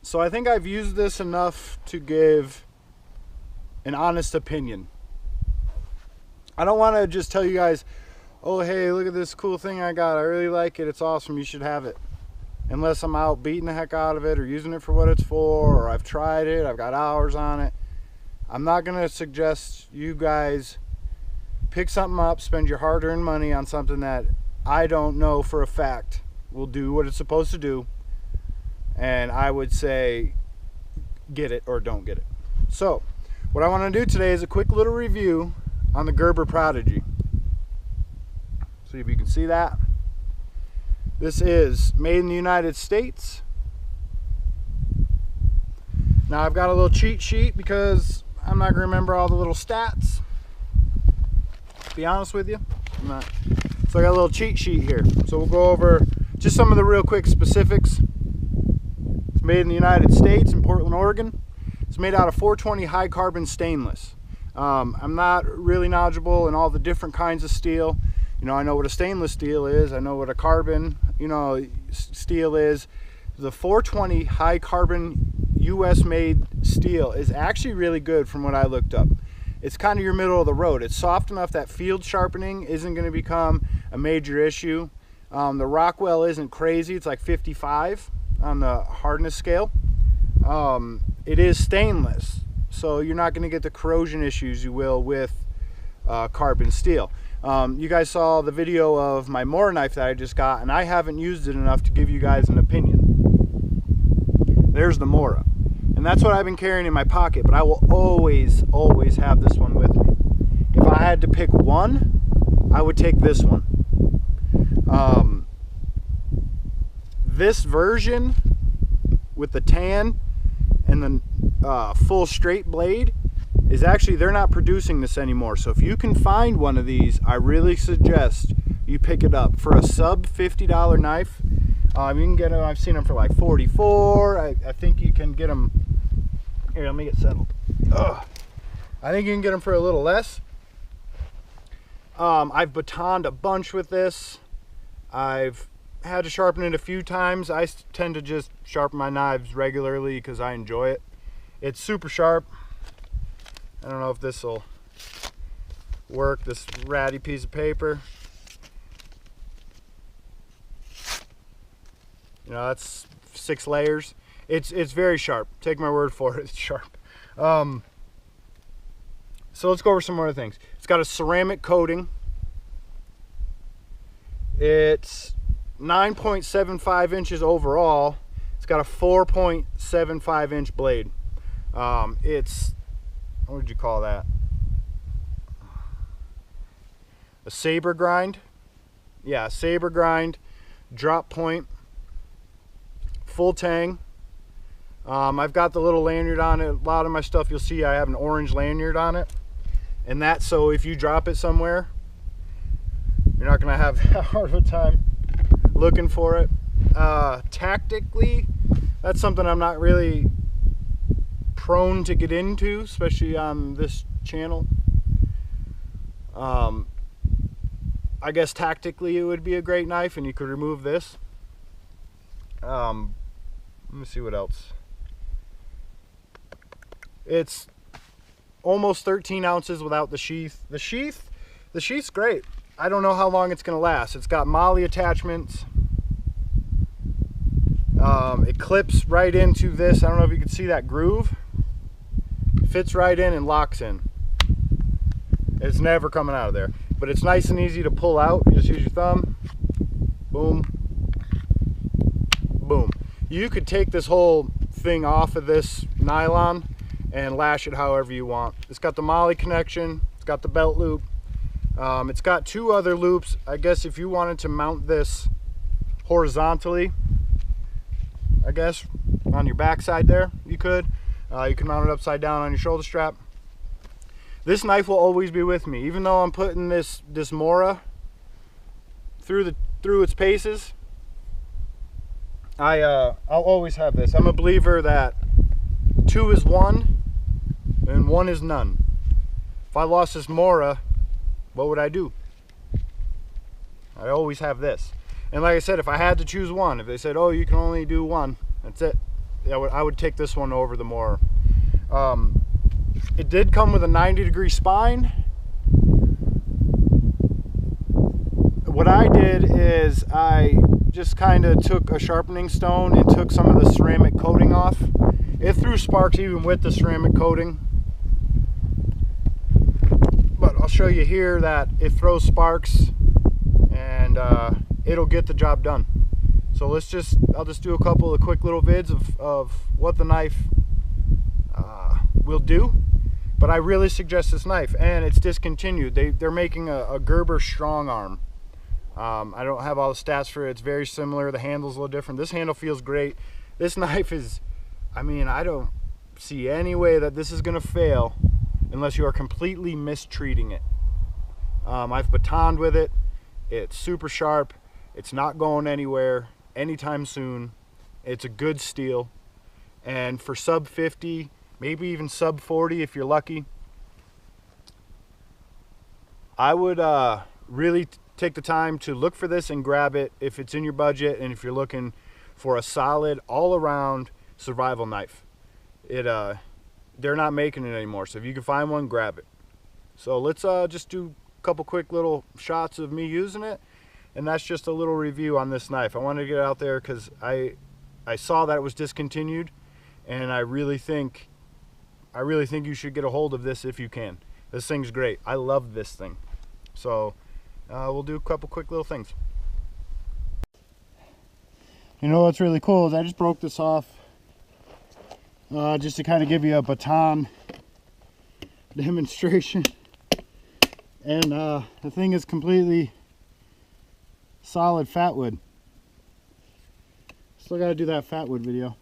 So I think I've used this enough to give an honest opinion. I don't want to just tell you guys, oh, hey, look at this cool thing I got. I really like it. It's awesome. You should have it. Unless I'm out beating the heck out of it or using it for what it's for, or I've tried it, I've got hours on it. I'm not going to suggest you guys pick something up, spend your hard-earned money on something that I don't know for a fact will do what it's supposed to do. And I would say get it or don't get it. So what I want to do today is a quick little review on the Gerber Prodigy. See if you can see that. This is made in the United States. Now I've got a little cheat sheet because I'm not going to remember all the little stats. To be honest with you, I'm not. So I got a little cheat sheet here. So we'll go over just some of the real quick specifics. It's made in the United States in Portland, Oregon. It's made out of 420 high carbon stainless. I'm not really knowledgeable in all the different kinds of steel. You know, I know what a stainless steel is. I know what a carbon, steel is. The 420 high carbon US made steel is actually really good from what I looked up. It's kind of your middle of the road. It's soft enough that field sharpening isn't going to become a major issue. The Rockwell isn't crazy. It's like 55 on the hardness scale. It is stainless, so you're not going to get the corrosion issues you will with carbon steel. You guys saw the video of my Mora knife that I just got, and I haven't used it enough to give you guys an opinion. There's the Mora, and that's what I've been carrying in my pocket, but I will always have this one with me. If I had to pick one, I would take this one. This version with the tan and the full straight blade is actually, they're not producing this anymore. So if you can find one of these, I really suggest you pick it up. For a sub $50 knife, you can get them, I've seen them for like 44. I think you can get them, here, let me get settled. I think you can get them for a little less. I've batoned a bunch with this. I've had to sharpen it a few times. I tend to just sharpen my knives regularly because I enjoy it. It's super sharp. I don't know if this will work, this ratty piece of paper. You know, that's 6 layers. It's very sharp. Take my word for it, it's sharp. So let's go over some more things. It's got a ceramic coating. It's 9.75 inches overall. It's got a 4.75 inch blade. It's, what would you call that? A saber grind? Yeah, saber grind, drop point, full tang. I've got the little lanyard on it. A lot of my stuff you'll see I have an orange lanyard on it. And that's so if you drop it somewhere, you're not gonna have that hard of a time looking for it. Tactically, that's something I'm not really prone to get into, especially on this channel. I guess tactically it would be a great knife, and you could remove this. Let me see what else. It's almost 13 ounces without the sheath. The sheath's great. I don't know how long it's gonna last. It's got molly attachments. It clips right into this. I don't know if you can see that groove. It fits right in and locks in. It's never coming out of there. But it's nice and easy to pull out. You just use your thumb. Boom. Boom. You could take this whole thing off of this nylon and lash it however you want. It's got the molly connection. It's got the belt loop. It's got 2 other loops. I guess if you wanted to mount this horizontally, I guess on your backside there, you could. You can mount it upside down on your shoulder strap. This knife will always be with me, even though I'm putting this Mora through its paces. I'll always have this. I'm a believer that 2 is 1 and 1 is none. If I lost this Mora, what would I do? I always have this. And like I said, if I had to choose one, if they said, oh, you can only do one, that's it. I would take this one over the more. It did come with a 90-degree spine. What I did is I just kind of took a sharpening stone and took some of the ceramic coating off. It threw sparks even with the ceramic coating. But I'll show you here that it throws sparks and it'll get the job done. So I'll just do a couple of quick little vids of what the knife will do. But I really suggest this knife, and it's discontinued. They're making a Gerber strong arm. I don't have all the stats for it. It's very similar. The handle's a little different. This handle feels great. This knife is, I mean, I don't see any way that this is gonna fail unless you are completely mistreating it. I've batoned with it. It's super sharp. It's not going anywhere anytime soon. It's a good steel. And for sub 50, maybe even sub 40 if you're lucky, I would really take the time to look for this and grab it if it's in your budget and if you're looking for a solid all-around survival knife. They're not making it anymore, so if you can find one, grab it. So let's just do a couple quick little shots of me using it, and that's just a little review on this knife. I wanted to get it out there because I saw that it was discontinued, and I really think you should get a hold of this if you can. This thing's great. I love this thing. So we'll do a couple quick little things. You know what's really cool is I just broke this off just to kind of give you a baton demonstration. And the thing is completely solid fat wood. Still got to do that fat wood video.